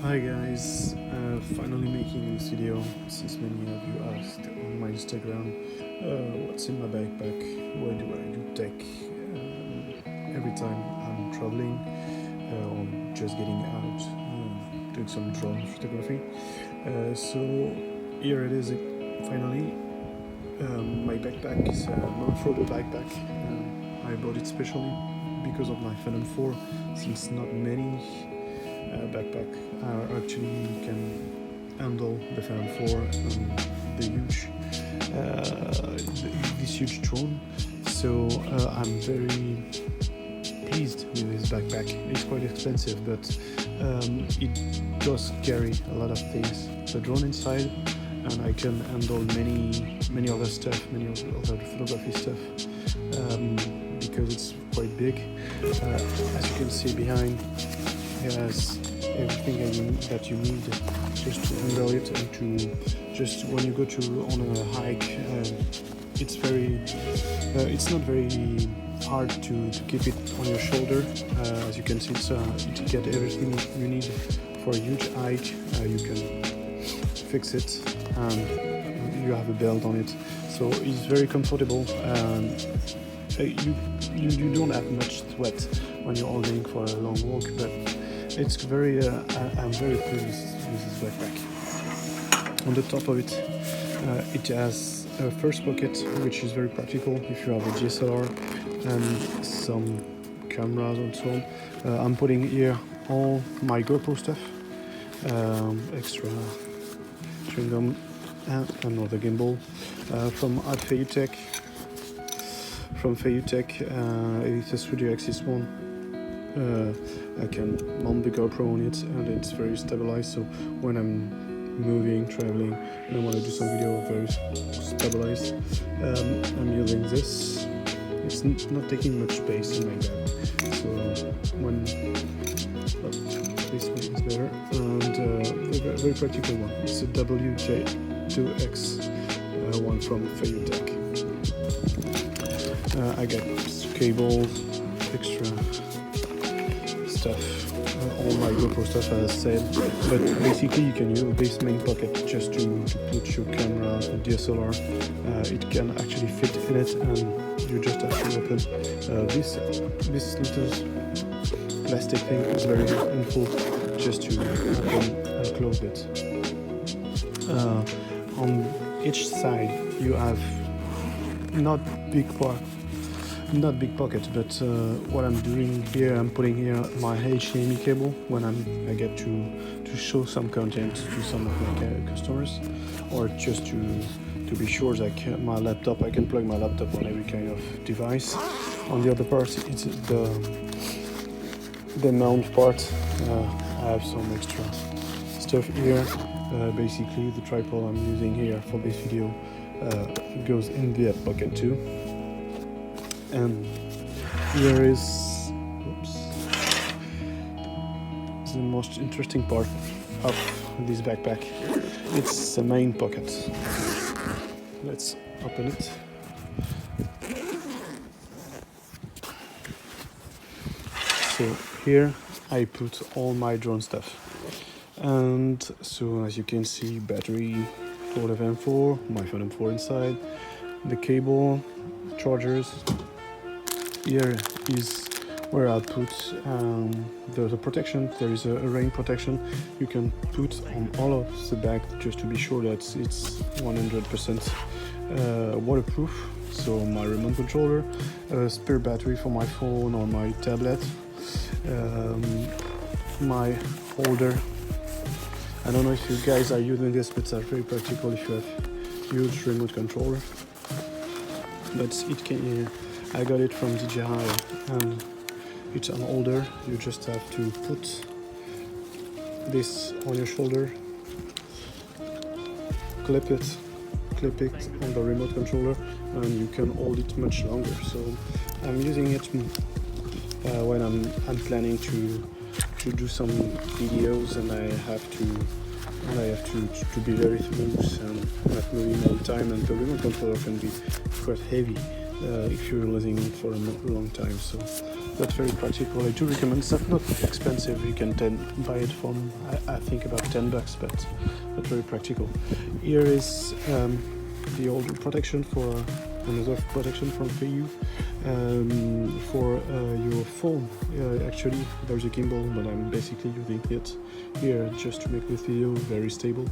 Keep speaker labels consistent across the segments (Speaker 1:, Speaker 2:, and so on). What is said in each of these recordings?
Speaker 1: Hi guys, finally making this video since many of you asked on my Instagram what's in my backpack, what do I do tech every time I'm traveling or just getting out, doing some drone photography. So here it is finally. My backpack is a non-thrower backpack. I bought it specially because of my Phantom 4 since not many backpack actually can handle the Phantom 4 and this huge drone. So I'm very pleased with this backpack. It's quite expensive, but it does carry a lot of things. The drone inside, and I can handle many other stuff, many other photography stuff, because it's quite big. As you can see behind, it has everything that you need just to handle it, and to just when you go on a hike, it's not very hard to keep it on your shoulder. As you can see, it get everything you need for a huge hike. You can fix it, and you have a belt on it, so it's very comfortable. You don't have much sweat when you're holding for a long walk, but it's very I'm very pleased with this backpack. On the top of it, it has a first pocket, which is very practical if you have a DSLR and some cameras and so on. I'm putting here all my GoPro stuff, extra chewing gum, and another gimbal from Fayutech. It's a Studio Axis one. I can mount the GoPro on it, and it's very stabilized, so when I'm moving, traveling, and I want to do some video, very stabilized. I'm using this. It's not taking much space in my bag, so when this way is better, and a very practical one. It's a WJ2X one from Fayutech. I got cable, extra stuff, all my GoPro stuff as I said, but basically you can use this main pocket just to put your camera and DSLR. It can actually fit in it, and you just have to open this little plastic thing is very helpful just to open and close it. On each side you have not big pocket, but what I'm doing here, I'm putting here my HDMI cable when I get to show some content to some of my customers, or just to be sure that I can plug my laptop on every kind of device. On the other part, it's the mount part. I have some extra stuff here. Basically, the tripod I'm using here for this video goes in the pocket too. And here is the most interesting part of this backpack. It's the main pocket. Let's open it. So here I put all my drone stuff, and so as you can see, battery for the Phantom 4, my Phantom 4 inside, the cable, chargers. Here is where I put the protection. There is a rain protection you can put on all of the bag just to be sure that it's 100% waterproof. So my remote controller, a spare battery for my phone or my tablet, my holder. I don't know if you guys are using this, but it's very practical if you have huge remote controller. But it can. I got it from DJI, and it's an holder. You just have to put this on your shoulder, clip it on the remote controller, and you can hold it much longer. So I'm using it when I'm planning to do some videos, and I have to be very smooth and not moving all the time, and the remote controller can be quite heavy if you're using it for a long time. So That's very practical. I do recommend. It's not expensive. You can buy it from I think about $10, but very practical. Here is the old protection for another protection from VU for your phone. Actually, there's a gimbal, but I'm basically using it here just to make this video very stable.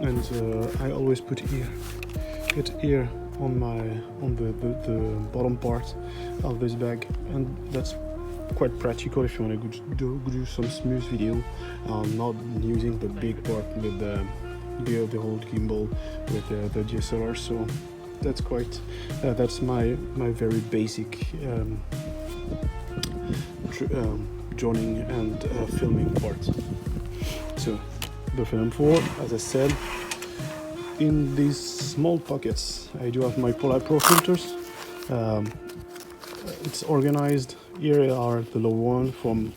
Speaker 1: And I always put it here on the bottom part of this bag, and that's quite practical if you want to do some smooth video, not using the big part with the whole gimbal with the DSLR. So that's quite that's my very basic droning and filming part. So the Phantom 4, as I said, in these small pockets I do have my Polar Pro filters. It's organized. Here are the low one from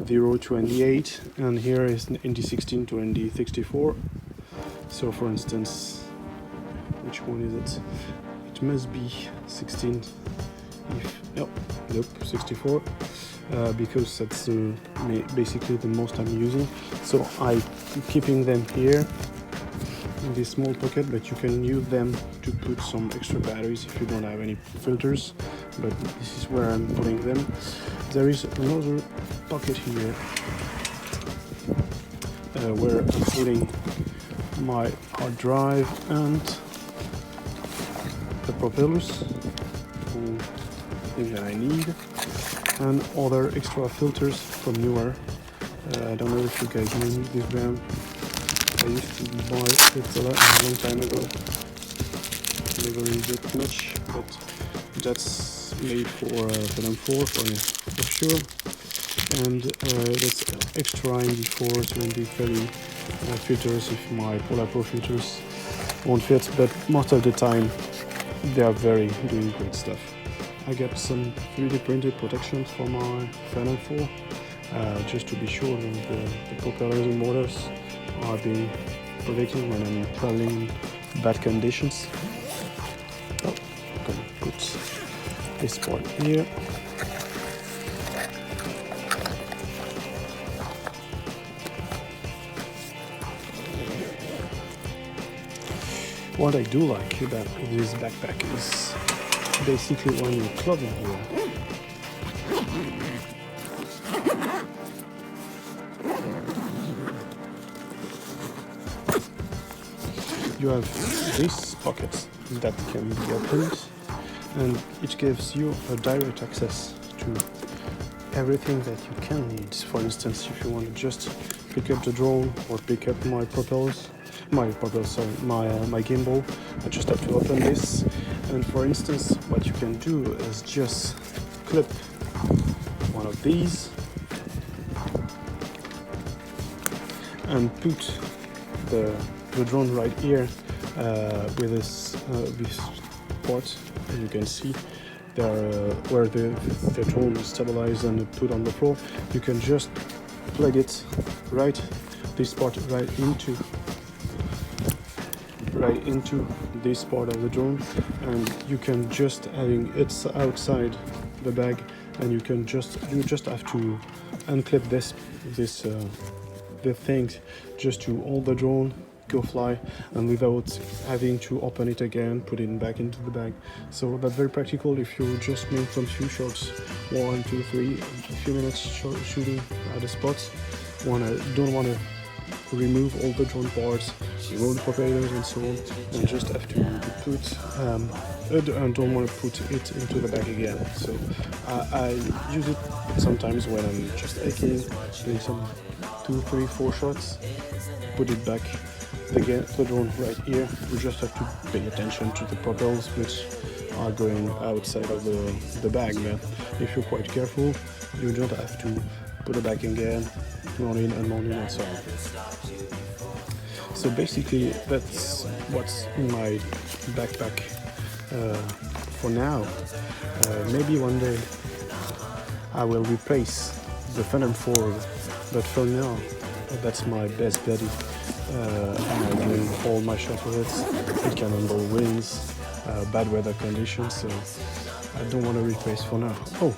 Speaker 1: 0 to ND8, and here is ND16 to ND64. So for instance, which one is it? It must be 16. Nope, 64, because that's basically the most I'm using. So I'm keeping them here in this small pocket, but you can use them to put some extra batteries if you don't have any filters, but this is where I'm putting them. There is another pocket here where I'm putting my hard drive and the propellers, things that I need, and other extra filters from Neewer. I don't know if you guys know this brand. I used to buy it a long time ago. Never used it much, but that's made for Phantom 4 for sure. And that's extra ND4 to ND30 filters if my Polar Pro filters won't fit, but most of the time they are doing great stuff. I got some 3D printed protections for my Phantom 4 just to be sure that the propellers and motors are being protected when I'm traveling in bad conditions. Oh, I'm gonna put this part here. What I do like about this backpack is basically when you're clothing here, you have these pockets that can be opened, and it gives you a direct access to everything that you can need. For instance, if you want to just pick up the drone or pick up my gimbal, I just have to open this, and for instance what you can do is just clip one of these and put the drone right here with this part. As you can see there, where the drone is stabilized and put on the floor, you can just plug it this part right into this part of the drone, and you can just having it outside the bag, and you just have to unclip the things just to hold the drone, go fly, and without having to open it again, put it back into the bag. So that's very practical if you're just making some few shots, 1, 2, 3, a few minutes shooting at a spot. Don't want to remove all the drone parts, remove the propellers and so on, and just have to put and don't want to put it into the bag again. So I use it sometimes when I'm just hiking, doing some 2, 3, 4 shots, put it back again, the drone right here. You just have to pay attention to the propellers which are going outside of the bag, man. If you're quite careful, you don't have to put it back again, mount in and mount in and so on. So basically that's what's in my backpack for now. Maybe one day I will replace the Phantom 4, but for now that's my best buddy. I'm doing all my shots with it. It can handle winds, bad weather conditions, so I don't want to replace for now. Oh,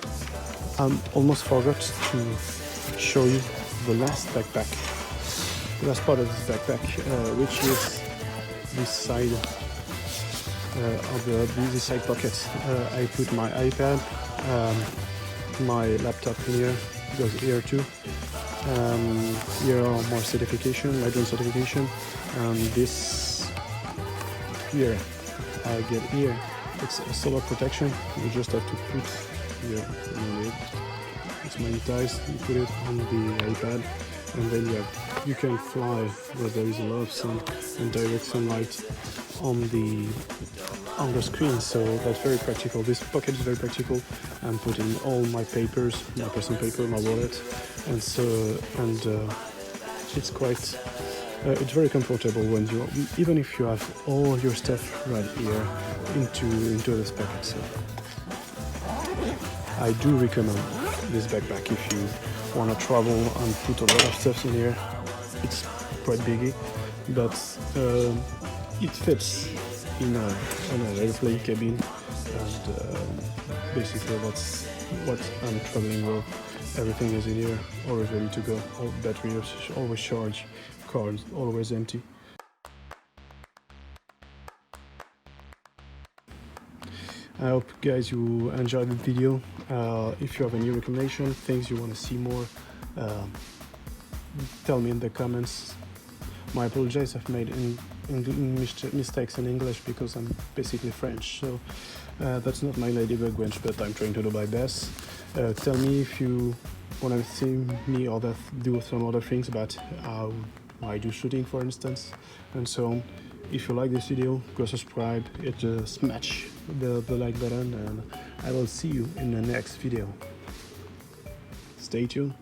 Speaker 1: Almost forgot to show you the last backpack, the last part of this backpack, which is this side of this side pocket. I put my iPad, my laptop in here, goes here too. Here are more certification, Lightroom certification, and this here I get here. It's a solar protection. You just have to put here on it. It's magnetized. You put it on the iPad, and then you can fly where there is a lot of sun and direct sunlight on the screen. So that's very practical. This pocket is very practical. I'm putting all my papers, my personal paper, my wallet, and it's quite. It's very comfortable when even if you have all your stuff right here into this packet. So I do recommend this backpack if you want to travel and put a lot of stuff in here. It's quite biggy, but it fits in an airplane cabin, and basically that's what I'm traveling with. Everything is in here, always ready to go. All batteries always charged, cars always empty. I hope guys you enjoyed the video. If you have any recommendation, things you want to see more, tell me in the comments. I apologize, I've made mistakes in English because I'm basically French, so that's not my native language, but I'm trying to do my best. Tell me if you want to see me do some other things about how I do shooting, for instance, and so on. If you like this video, go subscribe, smash the like button, and I will see you in the next video. Stay tuned.